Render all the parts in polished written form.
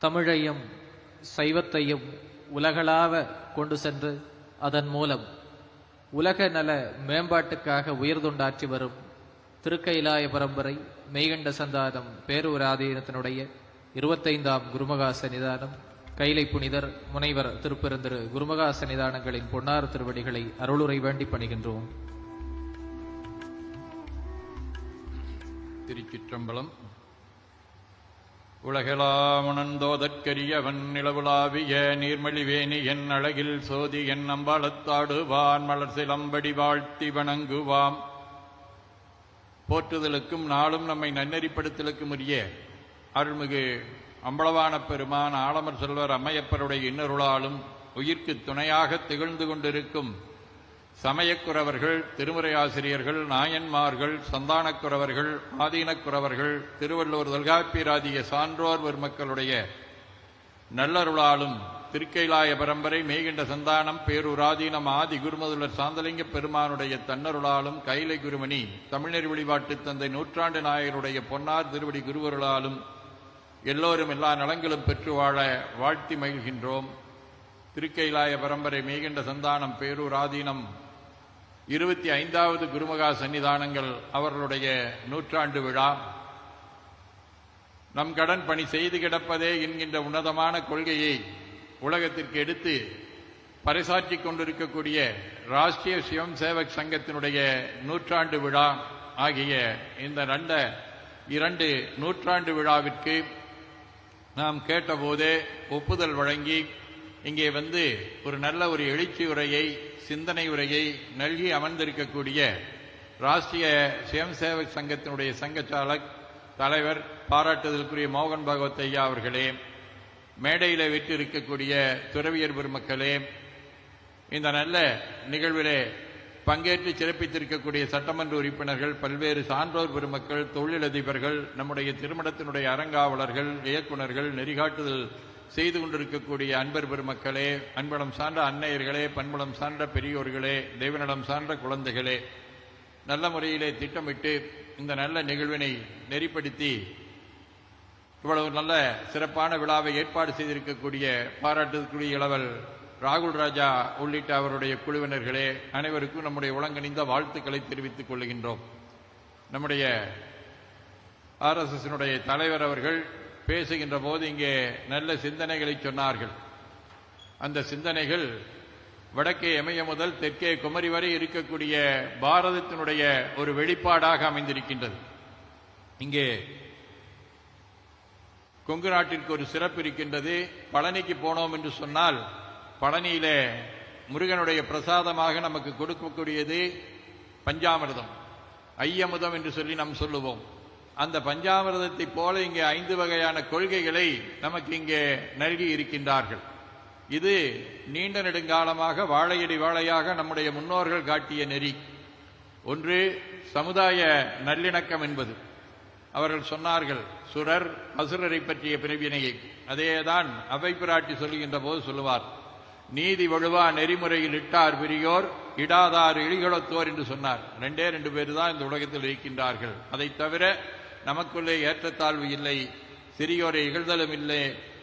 தமிழையும் சைவத்தையும் உலகளாவ கொண்டு சென்று அதன் மூலம் உலக நல மேம்பாட்டுக்காக உயர்துண்டாற்றி வரும் திருக்கைலாய பரம்பரை மெய்கண்ட சந்தானம் பேரூராதீனத்தினுடைய 25ஆம் குருமகா சன்னிதானம் கைலை புனிதர் முனைவர் திருப்பெருந்திரு குருமகா சன்னிதானங்களின் பொன்னார் திருவடிகளை அருளுரை வேண்டி பணிகின்றோம். திருச்சிற்றம்பலம். உலகெலாமுணர்ந்தோதற்கரியவன் நிலவுலாவிய நீர்மலிவேணி என் அழகில் சோதி என் அம்பாளத்தாடுவான் மலர் சிலம்படி வாழ்த்தி வணங்குவாம். போற்றுதலுக்கும் நாளும் நம்மை நன்னெறிப்படுத்தலுக்கும் உரிய அருள்மிகு அம்பலவான பெருமான் ஆலமர் செல்வர் அம்மையப்பருடைய இன்னருளாலும் உயிர்க்கு துணையாக திகழ்ந்து கொண்டிருக்கும் சமயக்குறவர்கள், திருமுறையாசிரியர்கள், நாயன்மார்கள், சந்தானக்குறவர்கள், ஆதீனக்குறவர்கள், திருவள்ளுவர் தொல்காப்பியராதிய சான்றோர் பெருமக்களுடைய நல்லருளாலும் திருக்கைலாய பரம்பரை மெய்கண்ட சந்தானம் பேரூராதீனம் ஆதி குருமதுலர் சாந்தலிங்க பெருமானுடைய தன்னருளாலும் கைலை குருமணி தமிழ்நெறி வழிபாட்டு தந்தை நூற்றாண்டு நாயருடைய பொன்னார் திருவடி குருவருளாலும் எல்லோரும் எல்லா நலங்களும் பெற்று வாழ வாழ்த்தி மகிழ்கின்றோம். திருக்கைலாய பரம்பரை மெய்கண்ட சந்தானம் பேரூராதீனம் 25வது குருமகா சன்னிதானங்கள் அவர்களுடைய நூற்றாண்டு விழா. நம் கடன் பணி செய்து கிடப்பதே என்கின்ற உன்னதமான கொள்கையை உலகத்திற்கு எடுத்து பறைசாற்றி கொண்டிருக்கக்கூடிய ராஷ்டிரிய சிவம் சேவக் சங்கத்தினுடைய நூற்றாண்டு விழா ஆகிய இந்த 2 நூற்றாண்டு விழாவிற்கு நாம் கேட்டபோதே ஒப்புதல் வழங்கி இங்கே வந்து ஒரு நல்ல எழுச்சி உரையை, சிந்தனை உரையை நல்கி அமர்ந்திருக்கக்கூடிய ராஷ்டிரிய சிவம் சேவக் சங்கத்தினுடைய சங்கச்சாலக் தலைவர் பாராட்டுதலுக்குரிய மோகன் பகவத் ஐயா அவர்களே, மேடையில் வீற்றிருக்கக்கூடிய துறவியர் பெருமக்களே, இந்த நல்ல நிகழ்விலே பங்கேற்று சிறப்பித்திருக்கக்கூடிய சட்டமன்ற உறுப்பினர்கள், பல்வேறு சான்றோர் பெருமக்கள், தொழிலதிபர்கள், நம்முடைய திருமணத்தினுடைய அறங்காவலர்கள், இயக்குநர்கள், நெறிகாட்டுதல் செய்து கொண்டிருக்கக்கூடிய அன்பர் பெருமக்களே, அன்புடம் சார்ந்த அன்னையர்களே, பண்புடம் சார்ந்த பெரியோர்களே, தெய்வநலம் சார்ந்த குழந்தைகளே, நல்ல முறையிலே திட்டமிட்டு இந்த நல்ல நிகழ்வினை நெறிப்படுத்தி இவ்வளவு நல்ல சிறப்பான விழாவை ஏற்பாடு செய்திருக்கக்கூடிய பாராட்டுக்குரிய இளவல் ராகுல் ராஜா உள்ளிட்ட அவருடைய குழுவினர்களே, அனைவருக்கும் நம்முடைய உலங்கணிந்த வாழ்த்துக்களை தெரிவித்துக் கொள்கின்றோம். நம்முடைய RSSனுடைய தலைவர் அவர்கள் பேசுகின்ற போது இங்கே நல்ல சிந்தனைகளை சொன்னார்கள். அந்த சிந்தனைகள் வடக்கே இமய முதல் தெற்கே குமரி வரை இருக்கக்கூடிய பாரதத்தினுடைய ஒரு வெளிப்பாடாக அமைந்திருக்கின்றது. இங்கே கொங்கு நாட்டிற்கு ஒரு சிறப்பு இருக்கின்றது. பழனிக்கு போனோம் என்று சொன்னால் பழனியிலே முருகனுடைய பிரசாதமாக நமக்கு கொடுக்கக்கூடியது பஞ்சாமிர்தம், ஐயமுதம் என்று சொல்லி நாம் சொல்லுவோம். அந்த பஞ்சாமிர்தத்தை போல இங்கே 5 வகையான கொள்கைகளை நமக்கு இங்கே நல்கி இருக்கின்றார்கள். இது நீண்ட நெடுங்காலமாக வாழையடி வாழையாக நம்முடைய முன்னோர்கள் காட்டிய நெறி. ஒன்று சமுதாய நல்லிணக்கம் என்பது. அவர்கள் சொன்னார்கள் சுரர் அசுரரை பற்றிய பிரிவினையை. அதேதான் அவை பிராட்டி சொல்லுகின்ற போது சொல்லுவார், நீதி வழுவா நெறிமுறையில் இட்டார் பெரியோர் இடாதார் இழிகளத்தோர் என்று சொன்னார். 2 பேர் தான் இந்த உலகத்தில் இருக்கின்றார்கள். அதை தவிர நமக்குள்ளே ஏற்றத்தாழ்வு இல்லை, சிறியோரை இகழ்தலும் இல்லை,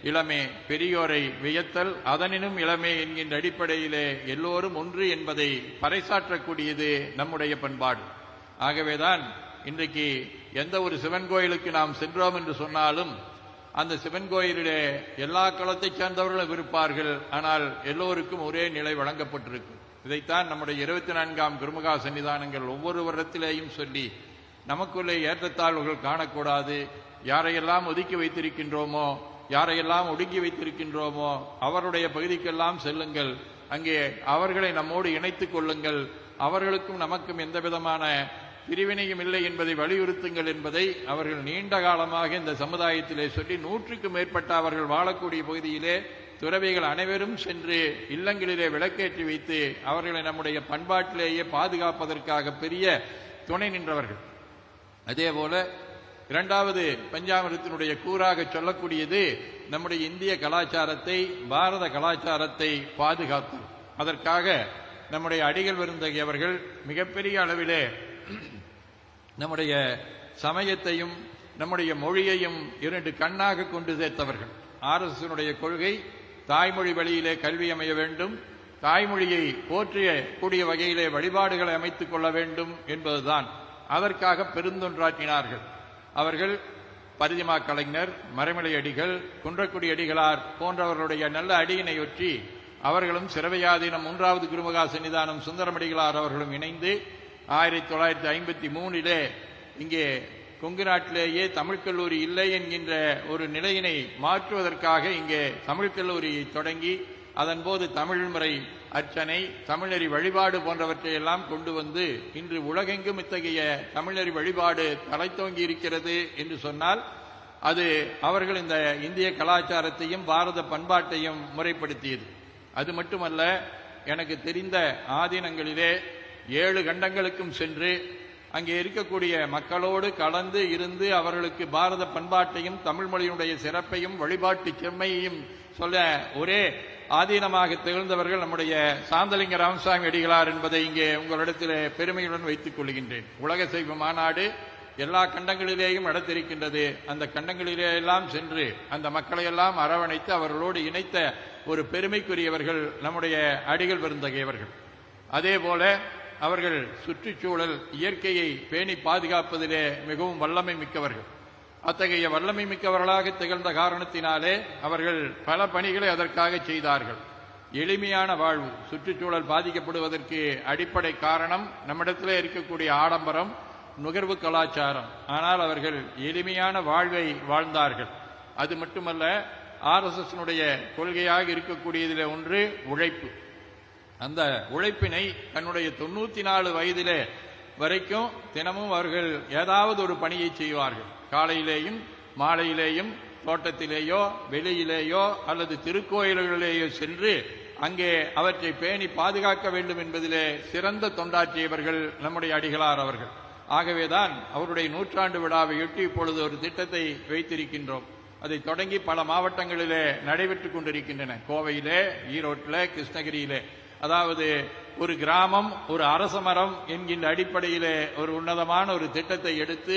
இளமே பெரியோரை வியத்தல் அதனினும் இளமே என்கின்ற அடிப்படையிலே எல்லோரும் ஒன்று என்பதை பறைசாற்றக்கூடியது நம்முடைய பண்பாடு. ஆகவேதான் இன்றைக்கு எந்த ஒரு சிவன் கோயிலுக்கு நாம் சென்றோம் என்று சொன்னாலும் அந்த சிவன் கோயிலிலே எல்லா களத்தைச் சேர்ந்தவர்களும் இருப்பார்கள். ஆனால் எல்லோருக்கும் ஒரே நிலை வழங்கப்பட்டிருக்கும். இதைத்தான் நம்முடைய 24ஆம் குருமகா சன்னிதானங்கள் ஒவ்வொரு வருடத்திலேயும் சொல்லி நமக்குள்ளே ஏற்றத்தாழ்வுகள் காணக்கூடாது. யாரையெல்லாம் ஒதுக்கி வைத்திருக்கின்றோமோ, யாரையெல்லாம் ஒடுக்கி வைத்திருக்கின்றோமோ அவருடைய பகுதிக்கெல்லாம் செல்லுங்கள், அங்கே அவர்களை நம்மோடு இணைத்துக் கொள்ளுங்கள், அவர்களுக்கும் நமக்கும் எந்த விதமான பிரிவினையும் இல்லை என்பதை வலியுறுத்துங்கள் என்பதை அவர்கள் நீண்ட காலமாக இந்த சமுதாயத்திலே சொல்லி 100க்கும் மேற்பட்ட அவர்கள் வாழக்கூடிய பகுதியிலே துறவிகள் அனைவரும் சென்று இல்லங்களிலே விளக்கேற்றி வைத்து அவர்களை நம்முடைய பண்பாட்டிலேயே பாதுகாப்பதற்காக பெரிய துணை நின்றவர்கள். அதேபோல 2வது பஞ்சாமிரத்தினுடைய கூறாக சொல்லக்கூடியது நம்முடைய இந்திய கலாச்சாரத்தை, பாரத கலாச்சாரத்தை பாதுகாத்தல். அதற்காக நம்முடைய அடிகள் விருந்தகியவர்கள் மிகப்பெரிய அளவிலே நம்முடைய சமயத்தையும் நம்முடைய மொழியையும் 2 கண்ணாக கொண்டு சேர்த்தவர்கள். RSSனுடைய கொள்கை தாய்மொழி வழியிலே கல்வி அமைய வேண்டும், தாய்மொழியை போற்றிய கூடிய வகையிலே வழிபாடுகளை அமைத்துக் கொள்ள வேண்டும் என்பதுதான். அதற்காக பெருந்தொன்றாற்றினார்கள். அவர்கள் பரிதிமா கலைஞர், மறைமலை அடிகள், குன்றக்குடி அடிகளார் போன்றவர்களுடைய நல்ல அடியினை ஒற்றி அவர்களும் சிரவையாதீனம் 3வது குருமகா சன்னிதானம் சுந்தரமடிகளார் அவர்களும் இணைந்து 1953 இங்கே கொங்கு நாட்டிலேயே தமிழ்க் கல்லூரி இல்லை என்கின்ற ஒரு நிலையினை மாற்றுவதற்காக இங்கே தமிழ்க் கல்லூரியை தொடங்கி அதன் போது தமிழ்முறை அர்ச்சனை, தமிழ்நெறி வழிபாடு போன்றவற்றை எல்லாம் கொண்டு வந்து இன்று உலகெங்கும் இத்தகைய தமிழ்நெறி வழிபாடு தலைத்தோங்கி இருக்கிறது என்று சொன்னால் அது அவர்கள் இந்த இந்திய கலாச்சாரத்தையும் பாரத பண்பாட்டையும் முறைப்படுத்தியது. அது மட்டுமல்ல, எனக்கு தெரிந்த ஆதீனங்களிலே 7 கண்டங்களுக்கும் சென்று அங்கே இருக்கக்கூடிய மக்களோடு கலந்து இருந்து அவர்களுக்கு பாரத பண்பாட்டையும் தமிழ் மொழியினுடைய சிறப்பையும் வழிபாட்டு செம்மையையும் சொல்ல ஒரே ஆதீனமாக திகழ்ந்தவர்கள் நம்முடைய சாந்தலிங்க ராமசாமி அடிகளார் என்பதை இங்கே உங்களிடத்தில் பெருமையுடன் வைத்துக் கொள்கின்றேன். உலக சைவ மாநாடு எல்லா கண்டங்களிலேயும் நடத்திருக்கின்றது. அந்த கண்டங்களிலே எல்லாம் சென்று அந்த மக்களை எல்லாம் அரவணைத்து அவர்களோடு இணைத்த ஒரு பெருமைக்குரியவர்கள் நம்முடைய அடிகள் பெருந்தகையவர்கள். அதே போல அவர்கள் சுற்றுச்சூழல் இயற்கையை பேணி பாதுகாப்பதிலே மிகவும் வல்லமை மிக்கவர்கள். அத்தகைய வல்லமை மிக்கவர்களாக திகழ்ந்த காரணத்தினாலே அவர்கள் பல பணிகளை அதற்காக செய்தார்கள். எளிமையான வாழ்வு, சுற்றுச்சூழல் பாதிக்கப்படுவதற்கு அடிப்படை காரணம் நம்மிடத்திலே இருக்கக்கூடிய ஆடம்பரம், நுகர்வு கலாச்சாரம். ஆனால் அவர்கள் எளிமையான வாழ்வை வாழ்ந்தார்கள். அது மட்டுமல்ல, RSSனுடைய கொள்கையாக இருக்கக்கூடியதிலே ஒன்று உழைப்பு. அந்த உழைப்பினை தன்னுடைய 94 வயதிலே வரைக்கும் தினமும் அவர்கள் ஏதாவது ஒரு பணியை செய்வார்கள். காலையிலேயும் மாலையிலேயும் தோட்டத்திலேயோ வெளியிலேயோ அல்லது திருக்கோயில்களிலேயோ சென்று அங்கே அவற்றை பேணி பாதுகாக்க வேண்டும் என்பதிலே சிறந்த தொண்டாற்றியவர்கள் நம்முடைய அடிகளார் அவர்கள். ஆகவேதான் அவருடைய 100ஆண்டு விழாவையொட்டி இப்பொழுது ஒரு திட்டத்தை வைத்திருக்கின்றோம். அதை தொடங்கி பல மாவட்டங்களிலே நடைபெற்றுக் கொண்டிருக்கின்றன. கோவையிலே, ஈரோட்டிலே, கிருஷ்ணகிரியிலே. அதாவது ஒரு கிராமம் ஒரு அரச மரம் என்கின்ற அடிப்படையிலே ஒரு உன்னதமான ஒரு திட்டத்தை எடுத்து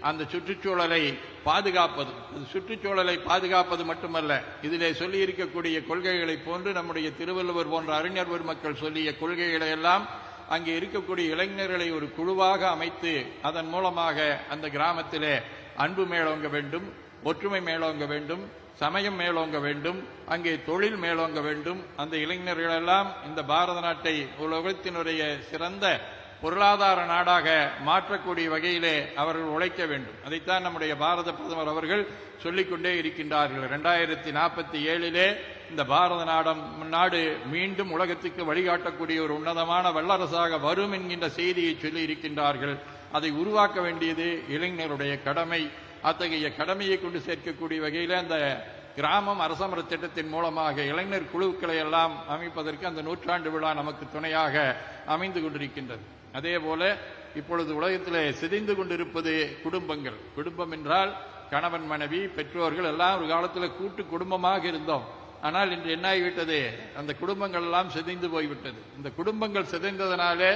அந்த சுற்றுச்சூழலை பாதுகாப்பது. சுற்றுச்சூழலை பாதுகாப்பது மட்டுமல்ல, இதிலே சொல்லி இருக்கக்கூடிய கொள்கைகளை போன்று நம்முடைய திருவள்ளுவர் போன்ற அறிஞர் பெருமக்கள் சொல்லிய கொள்கைகளை எல்லாம் அங்கே இருக்கக்கூடிய இளைஞர்களை ஒரு குழுவாக அமைத்து அதன் மூலமாக அந்த கிராமத்திலே அன்பு மேலோங்க வேண்டும், ஒற்றுமை மேலோங்க வேண்டும், சமயம் மேலோங்க வேண்டும், அங்கே தொழில் மேலோங்க வேண்டும். அந்த இளைஞர்களெல்லாம் இந்த பாரத நாட்டை உலகத்தினுடைய சிறந்த பொருளாதார நாடாக மாற்றக்கூடிய வகையிலே அவர்கள் உழைக்க வேண்டும். அதைத்தான் நம்முடைய பாரத பிரதமர் அவர்கள் சொல்லிக்கொண்டே இருக்கின்றார்கள். 2047 இந்த பாரத நாடு மீண்டும் உலகத்துக்கு வழிகாட்டக்கூடிய ஒரு உன்னதமான வல்லரசாக வரும் என்கின்ற செய்தியை சொல்லி இருக்கின்றார்கள். அதை உருவாக்க வேண்டியது இளைஞருடைய கடமை. அத்தகைய கடமையை கொண்டு சேர்க்கக்கூடிய வகையில் அந்த கிராமம் அரசமர திட்டத்தின் மூலமாக இளைஞர் குழுக்களை எல்லாம் அமைப்பதற்கு அந்த 100ஆண்டு விழா நமக்கு துணையாக அமைந்து கொண்டிருக்கின்றது. அதே போல இப்பொழுது உலகத்திலே சிதைந்து கொண்டிருப்பது குடும்பங்கள். குடும்பம் என்றால் கணவன் மனைவி பெற்றோர்கள் எல்லாம் ஒரு காலத்தில் கூட்டு குடும்பமாக இருந்தோம். ஆனால் இன்று என்ன ஆகிவிட்டது? அந்த குடும்பங்கள் எல்லாம் சிதைந்து போய்விட்டது. இந்த குடும்பங்கள் சிதைந்ததனாலே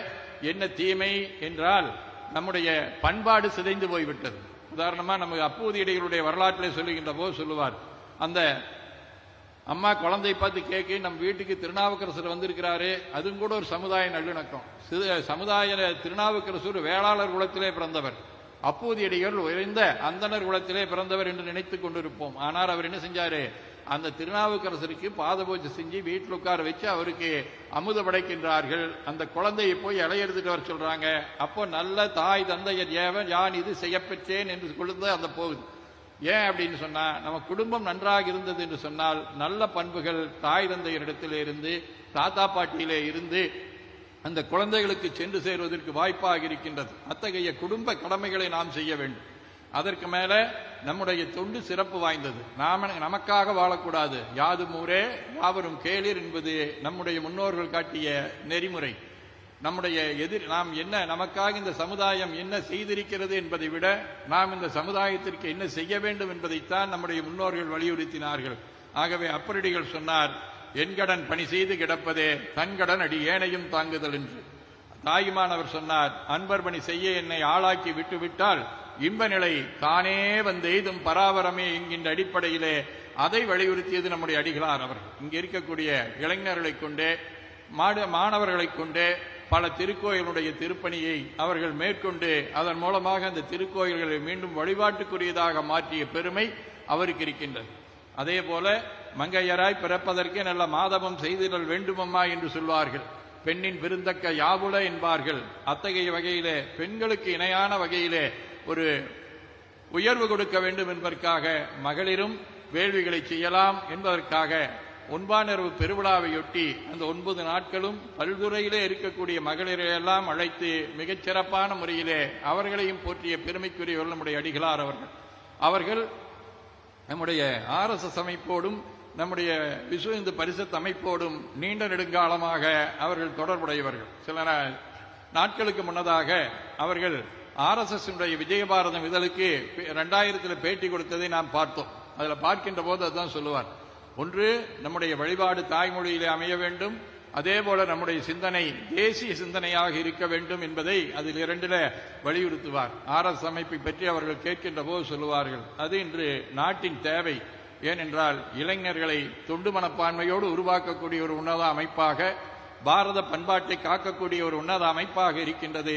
என்ன தீமை என்றால் நம்முடைய பண்பாடு சிதைந்து போய்விட்டது. உதாரணமா நமக்கு அப்பூதியடிகளுடைய வரலாற்றிலே சொல்லுகின்ற போது சொல்லுவார், அந்த அம்மா குழந்தை பார்த்து கேட்க நம்ம வீட்டுக்கு திருநாவுக்கரசர் வந்திருக்கிறாரு, அதுவும் கூட ஒரு சமுதாய நல்லிணக்கம். சமுதாய திருநாவுக்கரசர் வேளாளர் குலத்திலே பிறந்தவர், அப்பூதியடிகள் உயர்ந்த அந்தனர் குலத்திலே பிறந்தவர் என்று நினைத்துக் கொண்டிருப்போம். ஆனால் அவர் என்ன செஞ்சாரு? அந்த திருநாவுக்கரசருக்கு பாத பூஜை செஞ்சு வீட்டில் உட்கார வச்சு அவருக்கு அமுத படைக்கின்றார்கள். அந்த குழந்தையை போய் இலையெடுத்துட்டு வர சொல்றாங்க. அப்போ நல்ல தாய் தந்தையர் ஏவன் யான் இது செய்யப்பெற்றேன் என்று கொண்டு அந்த போகுது. ஏன் அப்படின்னு சொன்னா, நம்ம குடும்பம் நன்றாக இருந்தது என்று சொன்னால் நல்ல பண்புகள் தாய் தந்தையரிடத்திலே இருந்து தாத்தா பாட்டியிலே இருந்து அந்த குழந்தைகளுக்கு சென்று சேருவதற்கு வாய்ப்பாக இருக்கின்றது. அத்தகைய குடும்ப கடமைகளை நாம் செய்ய வேண்டும். அதற்கு மேல நம்முடைய தொண்டு சிறப்பு வாய்ந்தது. நமக்காக வாழக்கூடாது. யாதும் ஊரே யாவரும் கேளீர் என்பது நம்முடைய முன்னோர்கள் காட்டிய நெறிமுறை. நம்முடைய நாம் என்ன நமக்காக இந்த சமுதாயம் என்ன செய்திருக்கிறது என்பதை விட நாம் இந்த சமுதாயத்திற்கு என்ன செய்ய வேண்டும் என்பதைத்தான் நம்முடைய முன்னோர்கள் வலியுறுத்தினார்கள். ஆகவே அப்பரடிகள் சொன்னார், என்கடன் பணி செய்து கிடப்பதே தன்கடன் அடி ஏனையும் தாங்குதல் என்று. தாயுமானவர் சொன்னார், அன்பர் பணி செய்ய என்னை ஆளாக்கி விட்டுவிட்டால் இன்ப நிலை தானே வந்து எய்தும் பராபரமே என்கின்ற அடிப்படையிலே அதை வலியுறுத்தியது நம்முடைய அடிகளார் அவர்கள். இங்கே இருக்கக்கூடிய இளைஞர்களை கொண்டே மாணவர்களை கொண்டே பல திருக்கோயிலுடைய திருப்பணியை அவர்கள் மேற்கொண்டு அதன் மூலமாக அந்த திருக்கோயில்களை மீண்டும் வழிபாட்டுக்குரியதாக மாற்றிய பெருமை அவருக்கு இருக்கின்றது. அதே போல மங்கையராய் பிறப்பதற்கே நல்ல மாதவம் செய்திடல் வேண்டுமம்மா என்று சொல்வார்கள். பெண்ணின் விருந்தக்க யாவுல என்பார்கள். அத்தகைய வகையிலே பெண்களுக்கு இணையான வகையிலே ஒரு உயர்வு கொடுக்க வேண்டும் என்பதற்காக மகளிரும் வேள்விகளை செய்யலாம் என்பதற்காக ஒன்பானரவு பெருவிழாவையொட்டி அந்த 9 நாட்களும் பல்துறையிலே இருக்கக்கூடிய மகளிரையெல்லாம் அழைத்து மிகச் சிறப்பான முறையிலே அவர்களையும் போற்றிய பெருமைக்குரியவர்கள் நம்முடைய அடிகளார் அவர்கள் நம்முடைய RSS அமைப்போடும் நம்முடைய விஸ்வ இந்து பரிஷத் அமைப்போடும் நீண்ட நெடுங்காலமாக அவர்கள் தொடர்புடையவர்கள். சில நாட்களுக்கு முன்னதாக அவர்கள் RSS விஜயபாரதம் இதழுக்கு 2000 பேட்டி கொடுத்ததை நாம் பார்த்தோம். அதில் பார்க்கின்ற போது அதுதான் சொல்லுவார். ஒன்று, நம்முடைய வழிபாடு தாய்மொழியிலே அமைய வேண்டும், அதே போல நம்முடைய சிந்தனை தேசிய சிந்தனையாக இருக்க வேண்டும் என்பதை அதில் 2 வலியுறுத்துவார். RSS அமைப்பை பற்றி அவர்கள் கேட்கின்ற போது சொல்லுவார்கள், அது இன்று நாட்டின் தேவை. ஏனென்றால் இளைஞர்களை தொண்டு மனப்பான்மையோடு உருவாக்கக்கூடிய ஒரு உன்னத அமைப்பாக, பாரத பண்பாட்டை காக்கக்கூடிய ஒரு உன்னத அமைப்பாக இருக்கின்றது.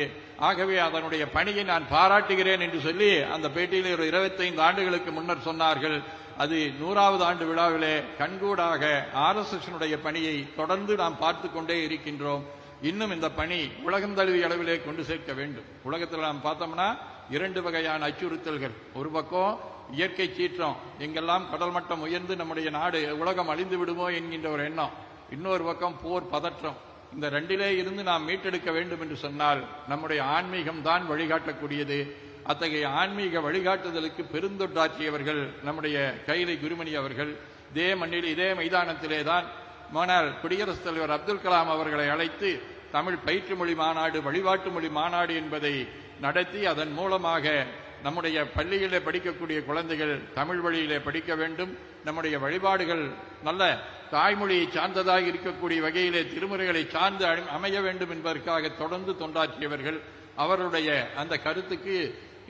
ஆகவே அதனுடைய பணியை நான் பாராட்டுகிறேன் என்று சொல்லி அந்த பேட்டியில் ஒரு 25 ஆண்டுகளுக்கு முன்னர் சொன்னார்கள். அது 100வது ஆண்டு விழாவிலே கண்கூடாக RSS பணியை தொடர்ந்து நாம் பார்த்து கொண்டே இருக்கின்றோம். இன்னும் இந்த பணி உலகம் தழுவிய அளவிலே கொண்டு சேர்க்க வேண்டும். உலகத்தில் நாம் பார்த்தோம்னா 2 வகையான அச்சுறுத்தல்கள். ஒரு பக்கம் இயற்கை சீற்றம், எங்கெல்லாம் கடல் மட்டம் உயர்ந்து நம்முடைய நாடு உலகம் அழிந்து விடுமோ என்கின்ற ஒரு எண்ணம். இன்னொரு பக்கம் போர் பதற்றம். இந்த 2லே இருந்து நாம் மீட்டெடுக்க வேண்டும் என்று சொன்னால் நம்முடைய ஆன்மீகம் தான் வழிகாட்டக்கூடியது. அத்தகைய ஆன்மீக வழிகாட்டுதலுக்கு பெருந்தொட்டாற்றியவர்கள் நம்முடைய கைலை குருமணி அவர்கள். இதே மண்ணில் இதே மைதானத்திலே தான் முன்னாள் குடியரசுத் தலைவர் அப்துல் கலாம் அவர்களை அழைத்து தமிழ் பயிற்று மொழி மாநாடு, வழிபாட்டு மொழி மாநாடு என்பதை நடத்தி அதன் மூலமாக நம்முடைய பள்ளியிலே படிக்கக்கூடிய குழந்தைகள் தமிழ் வழியிலே படிக்க வேண்டும், நம்முடைய வழிபாடுகள் நல்ல தாய்மொழியை சார்ந்ததாக இருக்கக்கூடிய வகையிலே திருமுறைகளை சார்ந்து அமைய வேண்டும் என்பதற்காக தொடர்ந்து தொண்டாற்றியவர்கள். அவருடைய அந்த கருத்துக்கு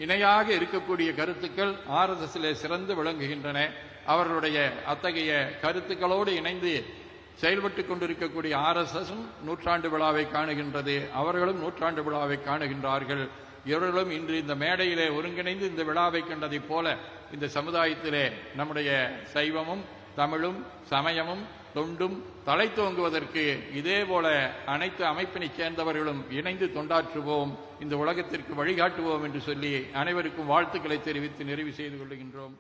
இணையாக இருக்கக்கூடிய கருத்துக்கள் RSSலே சிறந்து விளங்குகின்றன. அவர்களுடைய அத்தகைய கருத்துக்களோடு இணைந்து செயல்பட்டுக் கொண்டிருக்கக்கூடிய RSSம் 100ஆண்டு விழாவை காணுகின்றது. அவர்களும் 100ஆண்டு விழாவை காணுகின்றார்கள். இவர்களும் இன்று இந்த மேடையிலே ஒருங்கிணைந்து இந்த விழாவை கண்டதைப் போல இந்த சமுதாயத்திலே நம்முடைய சைவமும் தமிழும் சமயமும் தொண்டும் தலைத்தோங்குவதற்கு இதே போல அனைத்து அமைப்பினை சேர்ந்தவர்களும் இணைந்து தொண்டாற்றுவோம், இந்த உலகத்திற்கு வழிகாட்டுவோம் என்று சொல்லி அனைவருக்கும் வாழ்த்துக்களை தெரிவித்து நிறைவு செய்து கொள்கின்றோம்.